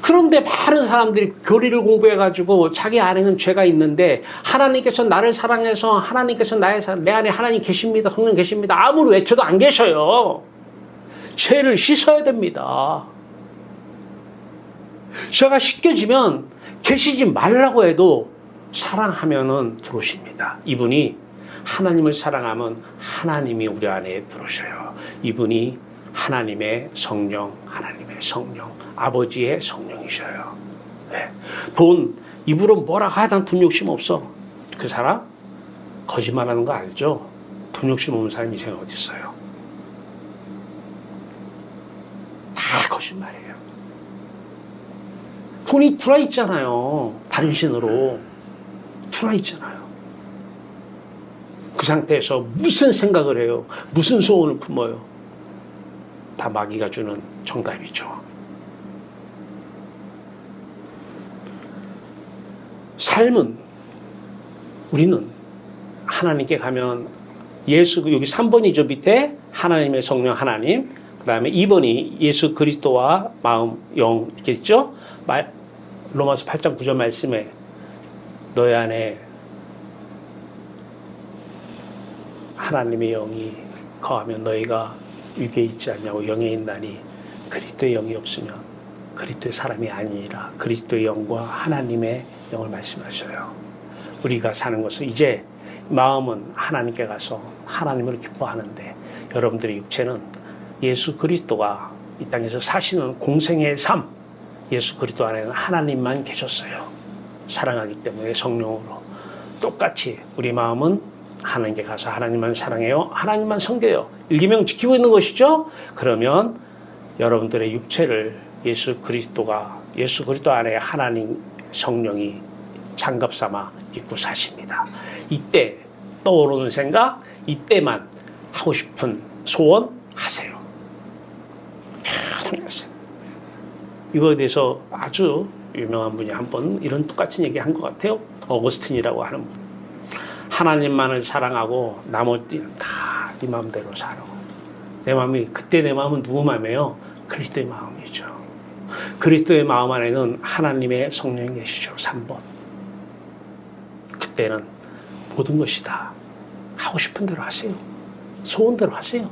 그런데 많은 사람들이 교리를 공부해가지고 자기 안에는 죄가 있는데 하나님께서 나를 사랑해서 하나님께서 내 안에 하나님 계십니다. 성령 계십니다. 아무리 외쳐도 안 계셔요. 죄를 씻어야 됩니다. 죄가 씻겨지면 계시지 말라고 해도 사랑하면은 들어오십니다. 이분이 하나님을 사랑하면 하나님이 우리 안에 들어오셔요. 이분이 하나님의 성령, 아버지의 성령이셔요. 네. 돈, 입으로 뭐라고 하든 돈 욕심 없어. 그 사람 거짓말하는 거 알죠? 돈 욕심 없는 사람이 세상에 어디 있어요? 다 거짓말이에요. 돈이 들어와 있잖아요. 다른 신으로 들어와 있잖아요. 그 상태에서 무슨 생각을 해요? 무슨 소원을 품어요? 다 마귀가 주는 정답이죠. 삶은, 우리는 하나님께 가면 예수, 여기 3번이죠. 밑에 하나님의 성령 하나님, 그 다음에 2번이 예수 그리스도와 마음, 영 있겠죠? 로마서 8장 9절 말씀에 너희 안에 하나님의 영이 거하면 너희가 육에 있지 않냐고. 영에 있나니 그리스도의 영이 없으면 그리스도의 사람이 아니라. 그리스도의 영과 하나님의 영을 말씀하셔요. 우리가 사는 것은 이제 마음은 하나님께 가서 하나님을 기뻐하는데, 여러분들의 육체는 예수 그리스도가 이 땅에서 사시는 공생의 삶, 예수 그리스도 안에는 하나님만 계셨어요. 사랑하기 때문에 성령으로. 똑같이 우리 마음은 하나님께 가서 하나님만 사랑해요, 하나님만 섬겨요. 1계명 지키고 있는 것이죠. 그러면 여러분들의 육체를 예수 그리스도 안에 하나님 성령이 장갑 삼아 입고 사십니다. 이때 떠오르는 생각, 이때만 하고 싶은 소원 하세요. 편하게 하세요. 이거에 대해서 아주 유명한 분이 한 번 이런 똑같은 얘기 한 것 같아요. 어거스틴이라고 하는 분. 하나님만을 사랑하고 나머지는 다 네 마음대로 살아. 그때 내 마음은 누구 마음이에요? 그리스도의 마음이죠. 그리스도의 마음 안에는 하나님의 성령이 계시죠. 3번. 그때는 모든 것이 다 하고 싶은 대로 하세요. 소원대로 하세요.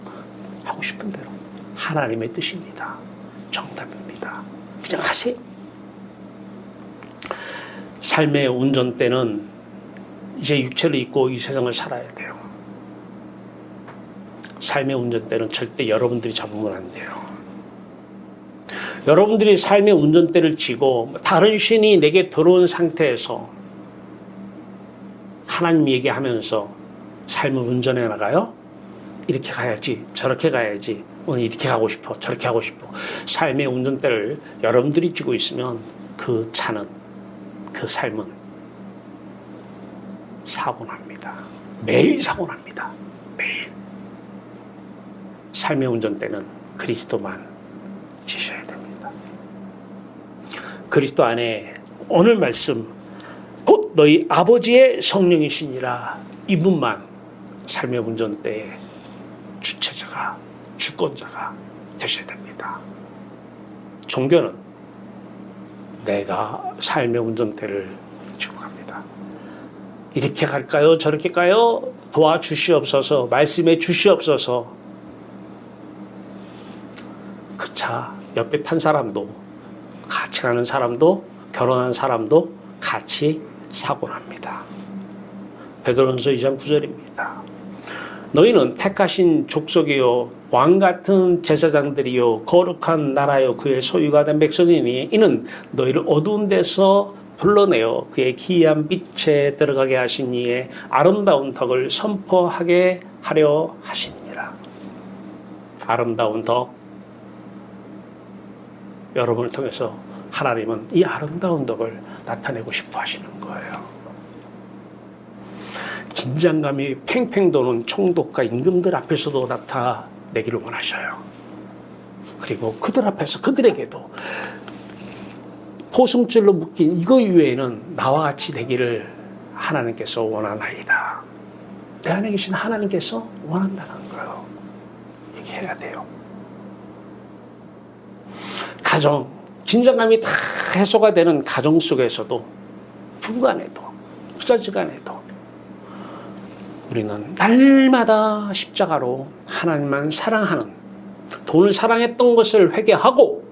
하고 싶은 대로. 하나님의 뜻입니다. 정답입니다. 그냥 하세요. 삶의 운전대는 이제 육체를 입고 이 세상을 살아야 돼요. 삶의 운전대는 절대 여러분들이 잡으면 안 돼요. 여러분들이 삶의 운전대를 쥐고 다른 신이 내게 들어온 상태에서 하나님 얘기하면서 삶을 운전해 나가요? 이렇게 가야지, 저렇게 가야지, 오늘 이렇게 가고 싶어, 저렇게 하고 싶어. 삶의 운전대를 여러분들이 쥐고 있으면 그 차는, 그 삶은 사고 납니다. 매일 사고 납니다. 매일. 삶의 운전대는 그리스도만 지셔야 됩니다. 그리스도 안에 오늘 말씀, 곧 너희 아버지의 성령이시니라, 이분만 삶의 운전대의 주체자가, 주권자가 되셔야 됩니다. 종교는 내가 삶의 운전대를 쥐고 갑니다. 이렇게 갈까요? 저렇게 가요? 도와주시옵소서, 말씀해 주시옵소서. 그 차 옆에 탄 사람도, 같이 가는 사람도, 결혼한 사람도 같이 사고 납니다. 베드로전서 2장 9절입니다. 너희는 택하신 족속이요 왕 같은 제사장들이요 거룩한 나라요 그의 소유가 된 백성이니 이는 너희를 어두운 데서 불러내어 그의 기이한 빛에 들어가게 하신 이의 아름다운 덕을 선포하게 하려 하시니라. 아름다운 덕, 여러분을 통해서 하나님은 이 아름다운 덕을 나타내고 싶어 하시는 거예요. 긴장감이 팽팽 도는 총독과 임금들 앞에서도 나타내기를 원하셔요. 그리고 그들 앞에서 그들에게도 포승줄로 묶인 이거 이외에는 나와 같이 되기를 하나님께서 원하나이다. 내 안에 계신 하나님께서 원한다는 거예요. 얘기해야 돼요. 가정, 긴장감이 다 해소가 되는 가정 속에서도 부부간에도 부자지간에도 우리는 날마다 십자가로 하나님만 사랑하는, 돈을 사랑했던 것을 회개하고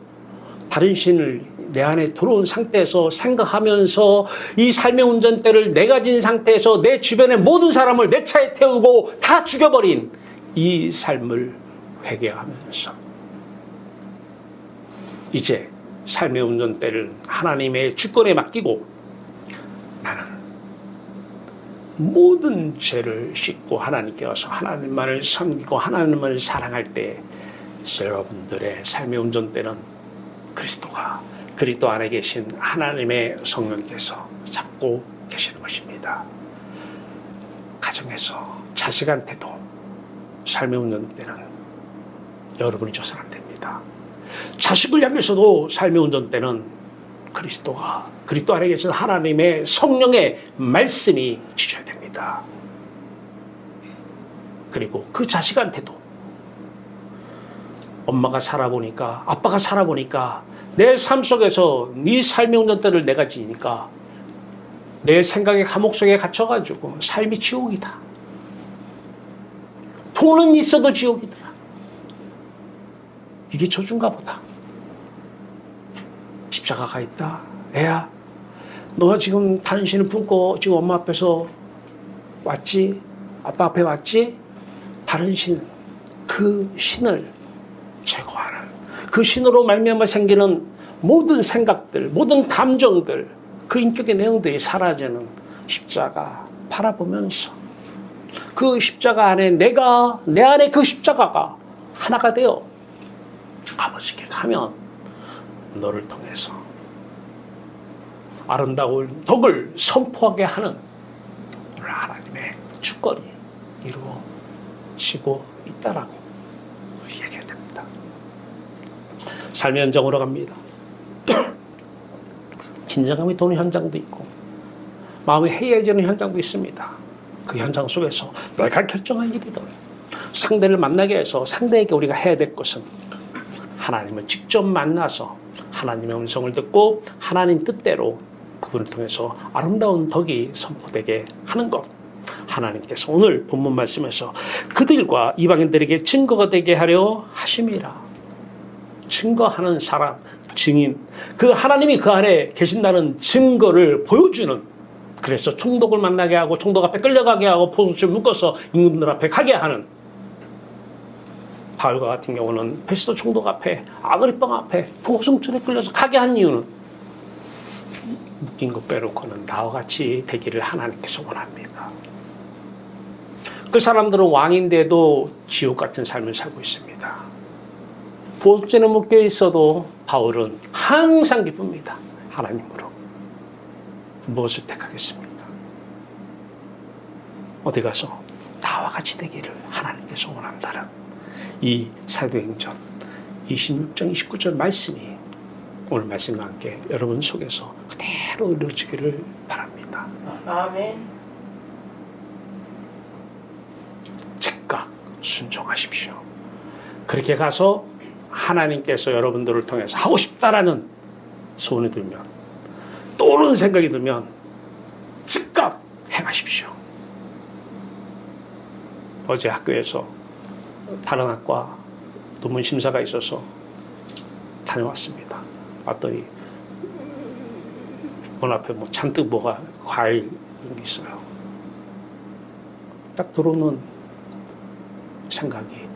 다른 신을 내 안에 들어온 상태에서 생각하면서 이 삶의 운전대를 내가 진 상태에서 내 주변의 모든 사람을 내 차에 태우고 다 죽여버린 이 삶을 회개하면서 이제 삶의 운전대를 하나님의 주권에 맡기고 나는 모든 죄를 씻고 하나님께 와서 하나님만을 섬기고 하나님을 사랑할 때 여러분들의 삶의 운전대는 그리스도가 그리스도 안에 계신 하나님의 성령께서 잡고 계시는 것입니다. 가정에서 자식한테도 삶의 운전대는 여러분이 줘서는 안 됩니다. 자식을 향해서도 삶의 운전대는 그리스도가 그리스도 안에 계신 하나님의 성령의 말씀이 지셔야 됩니다. 그리고 그 자식한테도 엄마가 살아보니까 아빠가 살아보니까 내 삶 속에서 네 삶의 운전대를 내가 지니까 내 생각의 감옥 속에 갇혀가지고 삶이 지옥이다. 돈은 있어도 지옥이더라. 이게 저준가 보다. 십자가가 있다. 애야, 너가 지금 단신을 품고 지금 엄마 앞에서 왔지? 아빠 앞에 왔지? 다른 신, 그 신을 제거하는, 그 신으로 말미암아 생기는 모든 생각들, 모든 감정들, 그 인격의 내용들이 사라지는 십자가 바라보면서 그 십자가 안에 내가, 내 안에 그 십자가가 하나가 되어 아버지께 가면 너를 통해서 아름다운 덕을 선포하게 하는 오늘 하나님의 주권이 이루어지고 있다라고 얘기해야 됩니다. 삶의 현장으로 갑니다. 긴장감이 도는 현장도 있고 마음이 해이해지는 현장도 있습니다. 그 현장 속에서 내가 결정할 일이든 상대를 만나게 해서 상대에게 우리가 해야 될 것은 하나님을 직접 만나서 하나님의 음성을 듣고 하나님 뜻대로 그분을 통해서 아름다운 덕이 선포되게 하는 것. 하나님께서 오늘 본문 말씀에서 그들과 이방인들에게 증거가 되게 하려 하심이라. 증거하는 사람, 증인, 그 하나님이 그 안에 계신다는 증거를 보여주는, 그래서 총독을 만나게 하고 총독 앞에 끌려가게 하고 포도주를 묶어서 임금들 앞에 가게 하는 바울과 같은 경우는 페스도 총독 앞에, 아그리빵 앞에 포승줄에 끌려서 가게 한 이유는 묶인 것 빼놓고는 나와 같이 되기를 하나님께서 원합니다. 그 사람들은 왕인데도 지옥 같은 삶을 살고 있습니다. 보석줄에 묶여 있어도 바울은 항상 기쁩니다. 하나님으로. 무엇을 택하겠습니까? 어디 가서 나와 같이 되기를 하나님께서 원한다는 이 사도행전 26장 29절 말씀이 오늘 말씀과 함께 여러분 속에서 그대로 이루어지기를 바랍니다. 아멘. 즉각 순종하십시오. 그렇게 가서 하나님께서 여러분들을 통해서 하고 싶다라는 소원이 들면, 또는 생각이 들면 즉각 행하십시오. 어제 학교에서 다른 학과 논문 심사가 있어서 다녀왔습니다. 왔더니 문 앞에 뭐 잔뜩 뭐가 과일 이런 게 있어요. 딱 들어오는 생각이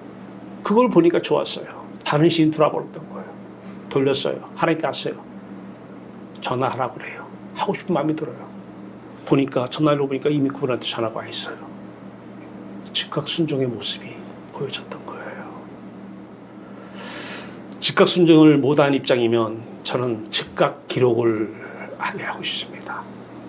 그걸 보니까 좋았어요. 다른 시인 돌아버렸던 거예요. 돌렸어요. 하나님께 갔어요. 전화하라고 그래요. 하고 싶은 마음이 들어요. 보니까 전화를 보니까 이미 그분한테 전화가 와 있어요. 즉각 순종의 모습이 보여졌던 거예요. 즉각 순종을 못한 입장이면 저는 즉각 기록을 하게 하고 싶습니다.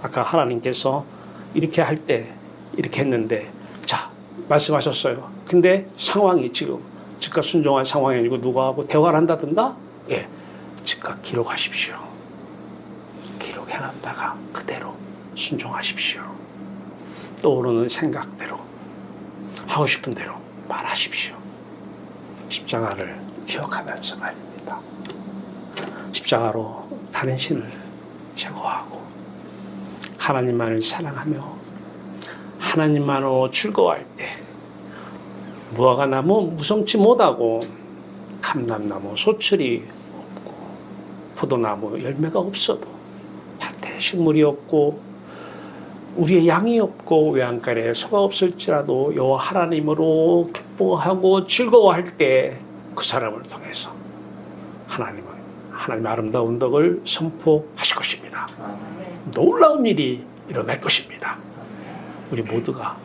아까 하나님께서 이렇게 할 때 이렇게 했는데 자 말씀하셨어요. 근데 상황이 지금 즉각 순종한 상황이 아니고 누구하고 대화를 한다든가 예, 즉각 기록하십시오. 기록해놨다가 그대로 순종하십시오. 떠오르는 생각대로 하고 싶은 대로 말하십시오. 십자가를 기억하면서 말입니다. 십자가로 다른 신을 제거하고 하나님만을 사랑하며 하나님만으로 즐거워할 때 무화과나무 무성치 못하고 감람나무 소출이 없고 포도나무 열매가 없어도 밭에 식물이 없고 우리의 양이 없고 외양간에 소가 없을지라도 여호와 하나님으로 기뻐하고 즐거워할 때 그 사람을 통해서 하나님은 하나님의 아름다운 덕을 선포하실 것입니다. 놀라운 일이 일어날 것입니다. 우리 모두가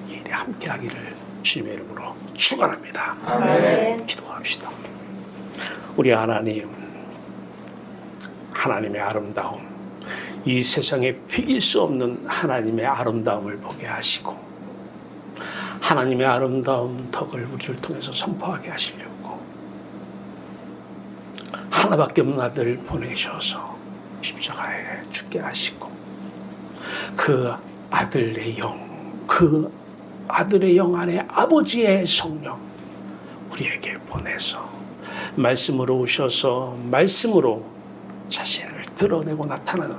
이 일에 함께하기를 주님의 이름으로 축원합니다. 아멘. 기도합시다. 우리 하나님, 하나님의 아름다움, 이 세상에 비길 수 없는 하나님의 아름다움을 보게 하시고 하나님의 아름다운 덕을 우리를 통해서 선포하게 하시려고 하나밖에 없는 아들을 보내셔서 십자가에 죽게 하시고 그 아들의 영, 그 아들의 영 안에 아버지의 성령 우리에게 보내서 말씀으로 오셔서 말씀으로 자신을 드러내고 나타나는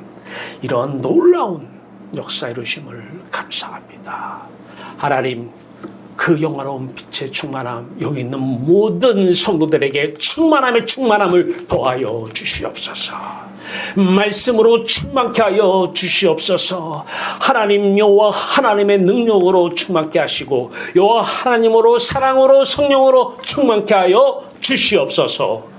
이런 놀라운 역사 이루심을 감사합니다. 하나님, 그 영화로운 빛의 충만함, 여기 있는 모든 성도들에게 충만함을 더하여 주시옵소서. 말씀으로 충만케 하여 주시옵소서. 하나님 여호와 하나님의 능력으로 충만케 하시고 여호와 하나님으로 사랑으로 성령으로 충만케 하여 주시옵소서.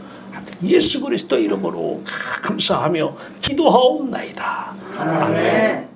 예수 그리스도 이름으로 감사하며 기도하옵나이다. 아멘.